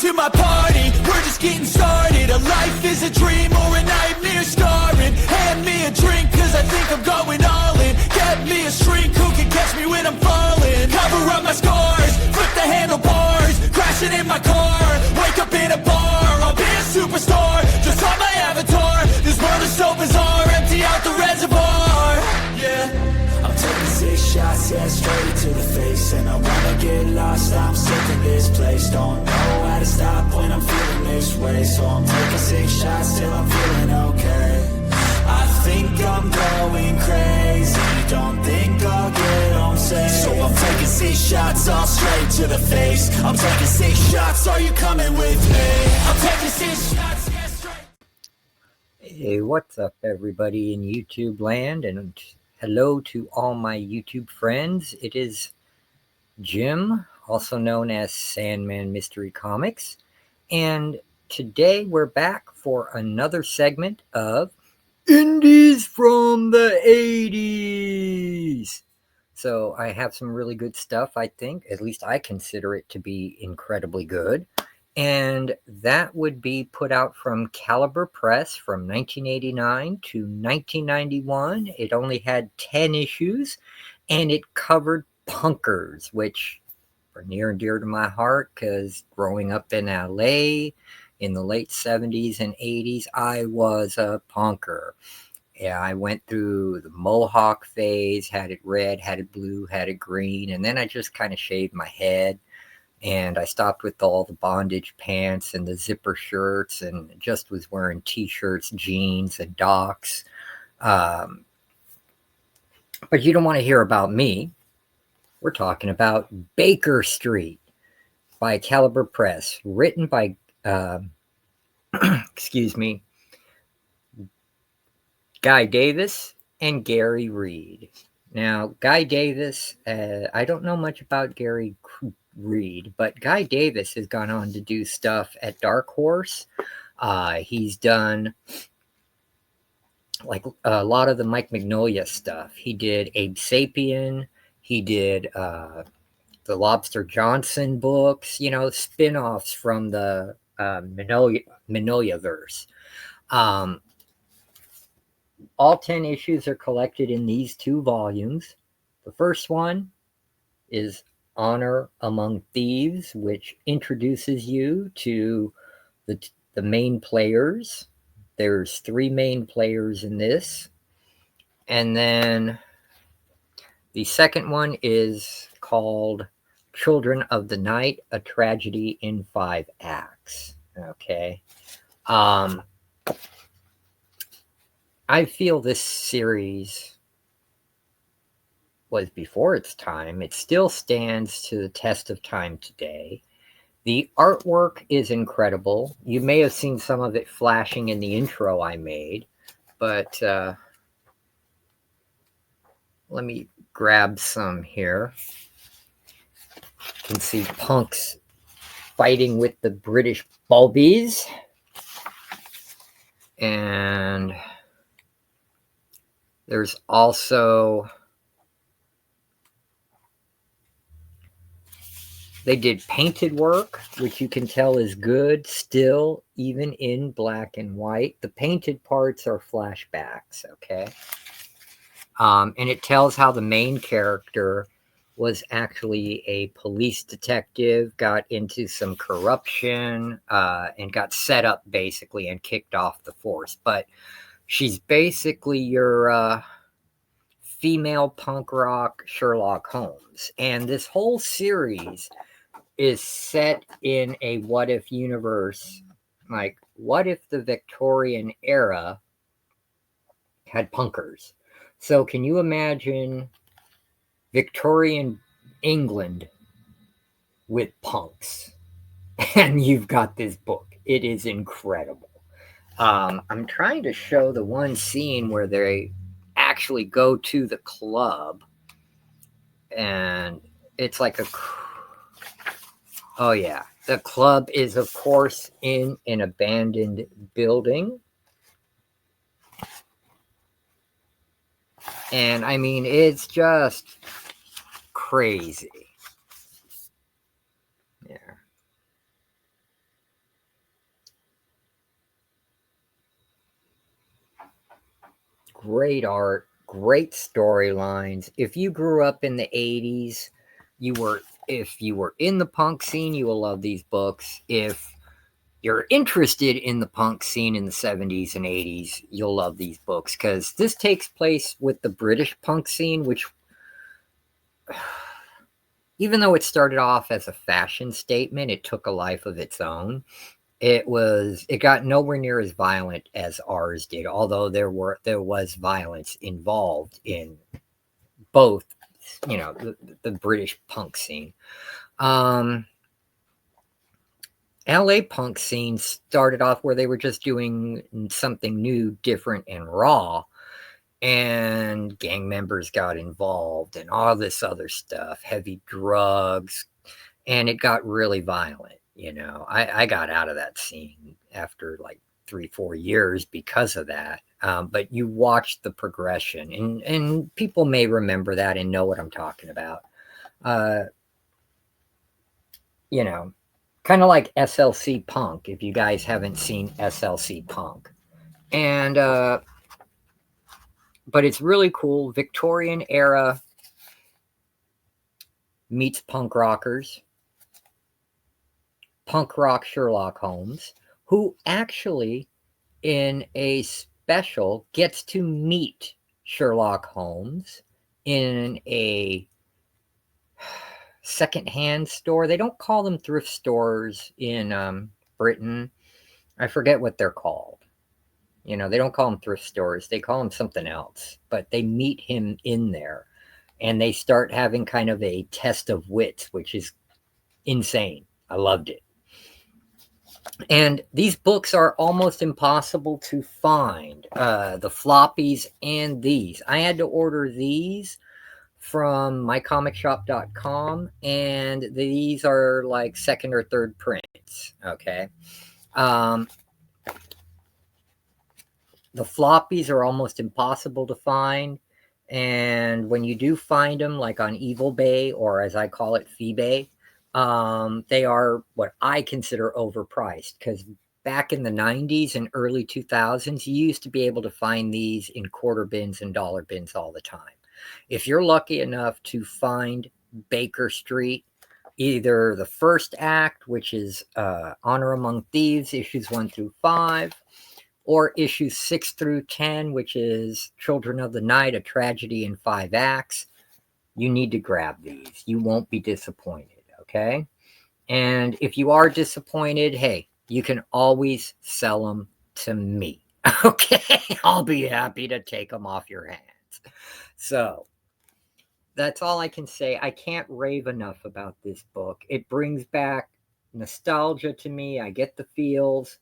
to my party, we're just getting started. A life is a dream or a nightmare scarring. Hand me a drink cause I think I'm going all in. Get me a shrink who can catch me when I'm falling. Cover up my scars, flip the handlebars, crashing in my car, wake up in a bar. I'll be a superstar, just on my avatar. This world is so bizarre, empty out the reservoir. Yeah, I'm taking 6 shots, yeah, straight to the face. And I wanna get lost, I'm sick of this place. Don't know how to stop when I'm feeling this way. So I'm taking 6 shots till I'm feeling okay. I think I'm going crazy, don't think I'll get home safe. So I'm taking 6 shots, all straight to the face. I'm taking 6 shots, are you coming with me? I'm taking 6 shots, yeah, straight. Hey, what's up everybody in YouTube land, and hello to all my YouTube friends. It is Jim, also known as Sandman Mystery Comics, and today we're back for another segment of Indies from the 80s. So I have some really good stuff, I think. At least I consider it to be incredibly good. And that would be put out from Caliber Press from 1989 to 1991. It only had 10 issues, and it covered punkers, which are near and dear to my heart because growing up in LA in the late 70s and 80s, I was a punker. Yeah, I went through the mohawk phase, had it red, had it blue, had it green, and then I just kind of shaved my head. And I stopped with all the bondage pants and the zipper shirts and just was wearing t-shirts, jeans, and docks. But you don't want to hear about me. We're talking about Baker Street by Caliber Press, written by, excuse me, Guy Davis and Gary Reed. Now, Guy Davis, I don't know much about Gary Reed, but Guy Davis has gone on to do stuff at Dark Horse. He's done like a lot of the Mike Mignola stuff. He did Abe Sapien. He did the Lobster Johnson books, you know, spin-offs from the Mignola verse. All 10 issues are collected in these 2 volumes. The first one is Honor Among Thieves, which introduces you to the main players. There's 3 main players in this. And then the second one is called Children of the Night, A Tragedy in 5 Acts. Okay. I feel this series was before its time. It still stands to the test of time today. The artwork is incredible. You may have seen some of it flashing in the intro I made, but let me grab some here. You can see punks fighting with the British bulbies. And there's also, they did painted work, which you can tell is good still, even in black and white. The painted parts are flashbacks, okay? And it tells how the main character was actually a police detective, got into some corruption, and got set up basically and kicked off the force. But she's basically your female punk rock Sherlock Holmes. And this whole series is set in a what if universe. Like, what if the Victorian era had punkers? So can you imagine Victorian England with punks? And you've got this book. It is incredible. I'm trying to show the one scene where they actually go to the club, and it's like a, oh yeah, the club is of course in an abandoned building. And I mean, it's just crazy. Yeah. great art, great storylines. If you grew up in the 80s, if you were in the punk scene, you will love these books. If you're interested in the punk scene in the 70s and 80s, you'll love these books, because this takes place with the British punk scene, which, even though it started off as a fashion statement, it took a life of its own. It got nowhere near as violent as ours did, although there was violence involved in both, the British punk scene. LA punk scene started off where they were just doing something new, different, and raw, and gang members got involved and all this other stuff, heavy drugs, and it got really violent. I got out of that scene after like 3-4 years because of that. But you watch the progression, and people may remember that and know what I'm talking about. Kind of like SLC Punk, if you guys haven't seen SLC Punk. And, but it's really cool. Victorian era meets punk rockers. Punk rock Sherlock Holmes, who actually, in a special, gets to meet Sherlock Holmes in a secondhand store. They don't call them thrift stores in Britain. I forget what they're called. They don't call them thrift stores. They call them something else. But they meet him in there, and they start having kind of a test of wits, which is insane. I loved it. And these books are almost impossible to find, the floppies and these. I had to order these from mycomicshop.com, and these are like second or third prints, okay? The floppies are almost impossible to find, and when you do find them, like on Evil Bay, or as I call it, Feebay, they are what I consider overpriced, because back in the 90s and early 2000s, you used to be able to find these in quarter bins and dollar bins all the time. If you're lucky enough to find Baker Street, either the first act, which is Honor Among Thieves, issues 1 through 5, or issues 6 through 10, which is Children of the Night, A Tragedy in 5 Acts, you need to grab these. You won't be disappointed. Okay. And if you are disappointed, hey, you can always sell them to me. Okay. I'll be happy to take them off your hands. So that's all I can say. I can't rave enough about this book. It brings back nostalgia to me. I get the feels,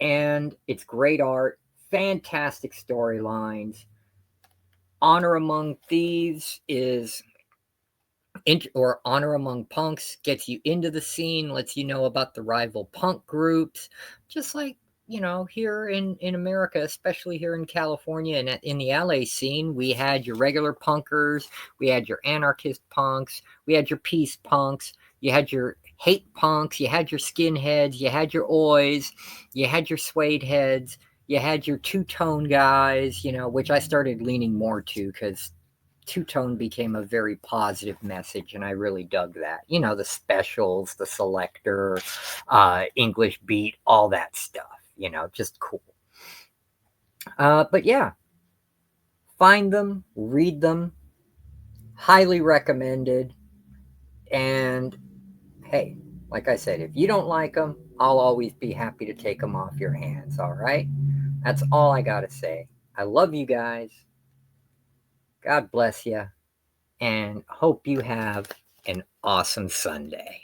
and it's great art, fantastic storylines. Honor Among Thieves or Honor Among Punks gets you into the scene, lets you know about the rival punk groups, just like, here in America, especially here in California and in the LA scene. We had your regular punkers, we had your anarchist punks, we had your peace punks, you had your hate punks, you had your skinheads, you had your oys, you had your suede heads, you had your two-tone guys, which I started leaning more to, because two-tone became a very positive message, and I really dug that. The specials, the selector, English beat, all that stuff, just cool. But yeah, find them, read them, highly recommended. And hey, like I said, if you don't like them, I'll always be happy to take them off your hands, all right? That's all I gotta say. I love you guys. God bless you, and hope you have an awesome Sunday.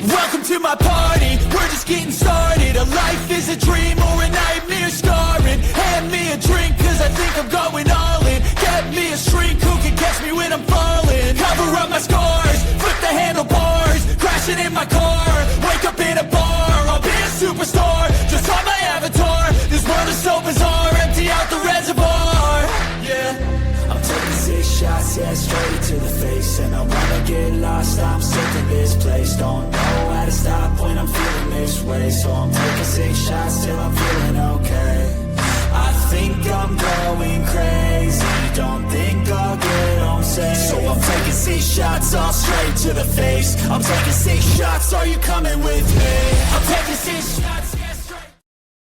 Welcome to my party, we're just getting started. A life is a dream or a nightmare scarring. Hand me a drink, cause I think I'm going all in. Get me a shrink who can catch me when I'm falling. Cover up my scars, flip the handlebars, crashing in my car, wake up in a bar. I'll be a superstar, just on my avatar. This world is so bizarre, empty out the reservoir. Yeah, I'm taking 6 shots, yeah, straight to the face. face, and I wanna get lost, I'm sick of this place. Don't know how to stop when I'm feeling this way, so I'm taking 6 shots till I'm feeling okay. I think I'm going crazy, don't think I'll get home safe. So I'm taking 6 shots all straight to the face. I'm taking 6 shots, are you coming with me? I'm taking 6 shots.